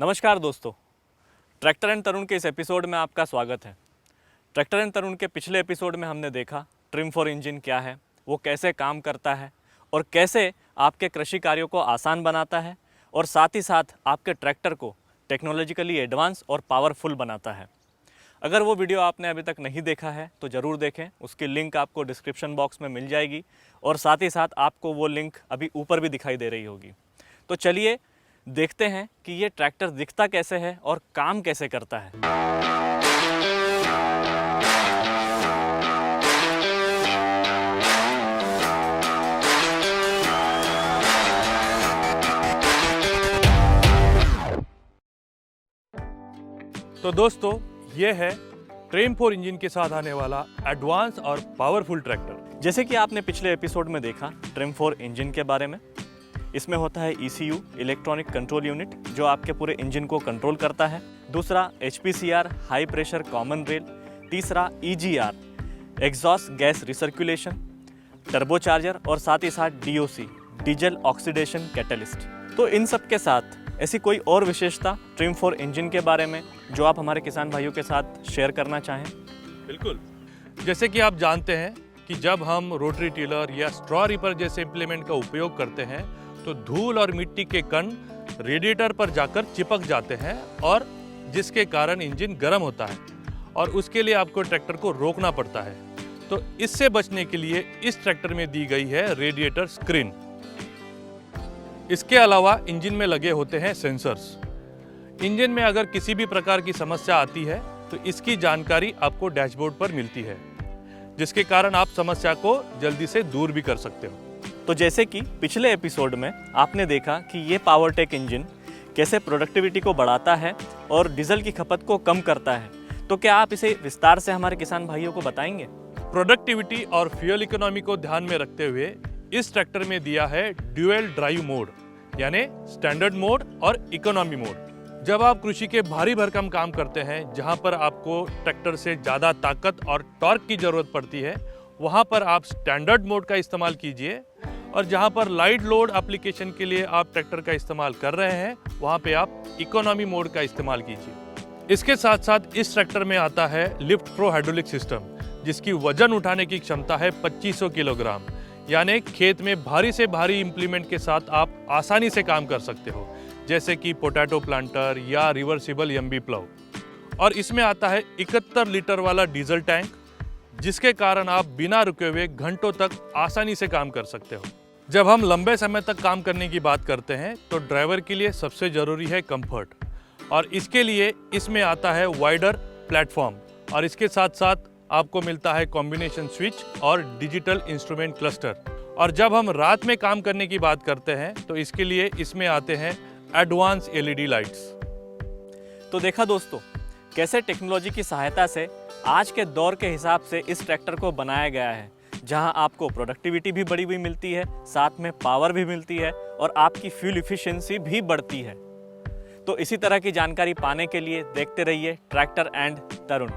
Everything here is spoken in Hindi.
नमस्कार दोस्तों, ट्रैक्टर एंड तरुण के इस एपिसोड में आपका स्वागत है। ट्रैक्टर एंड तरुण के पिछले एपिसोड में हमने देखा ट्रिम फॉर इंजन क्या है, वो कैसे काम करता है और कैसे आपके कृषि कार्यों को आसान बनाता है और साथ ही साथ आपके ट्रैक्टर को टेक्नोलॉजिकली एडवांस और पावरफुल बनाता है। अगर वो वीडियो आपने अभी तक नहीं देखा है तो ज़रूर देखें, उसकी लिंक आपको डिस्क्रिप्शन बॉक्स में मिल जाएगी और साथ ही साथ आपको वो लिंक अभी ऊपर भी दिखाई दे रही होगी। तो चलिए देखते हैं कि ये ट्रैक्टर दिखता कैसे है और काम कैसे करता है। तो दोस्तों, ये है ट्रिम फॉर इंजन के साथ आने वाला एडवांस और पावरफुल ट्रैक्टर। जैसे कि आपने पिछले एपिसोड में देखा ट्रिम फॉर इंजन के बारे में, इसमें होता है ECU इलेक्ट्रॉनिक कंट्रोल यूनिट जो आपके पूरे इंजन को कंट्रोल करता है। दूसरा HPCR high pressure common rail. तीसरा EGR exhaust gas recirculation, turbocharger और साथ ही साथ DOC डीजल ऑक्सीडेशन कैटलिस्ट। तो इन सब के साथ ऐसी कोई और विशेषता ट्रिम फॉर इंजन के बारे में जो आप हमारे किसान भाइयों के साथ शेयर करना चाहें? बिल्कुल। जैसे कि आप जानते हैं कि जब हम रोटरी टिलर या स्ट्रॉ रीपर जैसे इम्प्लीमेंट का उपयोग करते हैं तो धूल और मिट्टी के कण रेडिएटर पर जाकर चिपक जाते हैं और जिसके कारण इंजन गर्म होता है और उसके लिए आपको ट्रैक्टर को रोकना पड़ता है। तो इससे बचने के लिए इस ट्रैक्टर में दी गई है रेडिएटर स्क्रीन। इसके अलावा इंजन में लगे होते हैं सेंसर्स। इंजन में अगर किसी भी प्रकार की समस्या आती है तो इसकी जानकारी आपको डैशबोर्ड पर मिलती है, जिसके कारण आप समस्या को जल्दी से दूर भी कर सकते हो। तो जैसे कि पिछले एपिसोड में आपने देखा कि ये पावरटेक इंजन कैसे प्रोडक्टिविटी को बढ़ाता है और डीजल की खपत को कम करता है, तो क्या आप इसे विस्तार से हमारे किसान भाइयों को बताएंगे? प्रोडक्टिविटी और फ्यूल इकोनॉमी को ध्यान में रखते हुए इस ट्रैक्टर में दिया है ड्यूअल ड्राइव मोड, यानी स्टैंडर्ड मोड और इकोनॉमी मोड। जब आप कृषि के भारी भरकम काम करते हैं जहां पर आपको ट्रैक्टर से ज़्यादा ताकत और टॉर्क की ज़रूरत पड़ती है, वहां पर आप स्टैंडर्ड मोड का इस्तेमाल कीजिए और जहां पर लाइट लोड एप्लीकेशन के लिए आप ट्रैक्टर का इस्तेमाल कर रहे हैं वहां पे आप इकोनॉमी मोड का इस्तेमाल कीजिए। इसके साथ साथ इस ट्रैक्टर में आता है लिफ्ट प्रो हाइड्रोलिक सिस्टम, जिसकी वजन उठाने की क्षमता है 2500 किलोग्राम, यानी खेत में भारी से भारी इम्प्लीमेंट के साथ आप आसानी से काम कर सकते हो, जैसे कि पोटैटो प्लांटर या रिवर्सिबल एमबी प्लाउ। और इसमें आता है 71 लीटर वाला डीजल टैंक, जिसके कारण आप बिना रुके हुए घंटों तक आसानी से काम कर सकते हो। जब हम लंबे समय तक काम करने की बात करते हैं तो ड्राइवर के लिए सबसे ज़रूरी है कंफर्ट, और इसके लिए इसमें आता है वाइडर प्लेटफॉर्म और इसके साथ साथ आपको मिलता है कॉम्बिनेशन स्विच और डिजिटल इंस्ट्रूमेंट क्लस्टर। और जब हम रात में काम करने की बात करते हैं तो इसके लिए इसमें आते हैं एडवांस LED लाइट्स। तो देखा दोस्तों, कैसे टेक्नोलॉजी की सहायता से आज के दौर के हिसाब से इस ट्रैक्टर को बनाया गया है, जहां आपको प्रोडक्टिविटी भी बढ़ी हुई मिलती है, साथ में पावर भी मिलती है और आपकी फ्यूल इफिशिएंसी भी बढ़ती है। तो इसी तरह की जानकारी पाने के लिए देखते रहिए ट्रैक्टर एंड तरुण।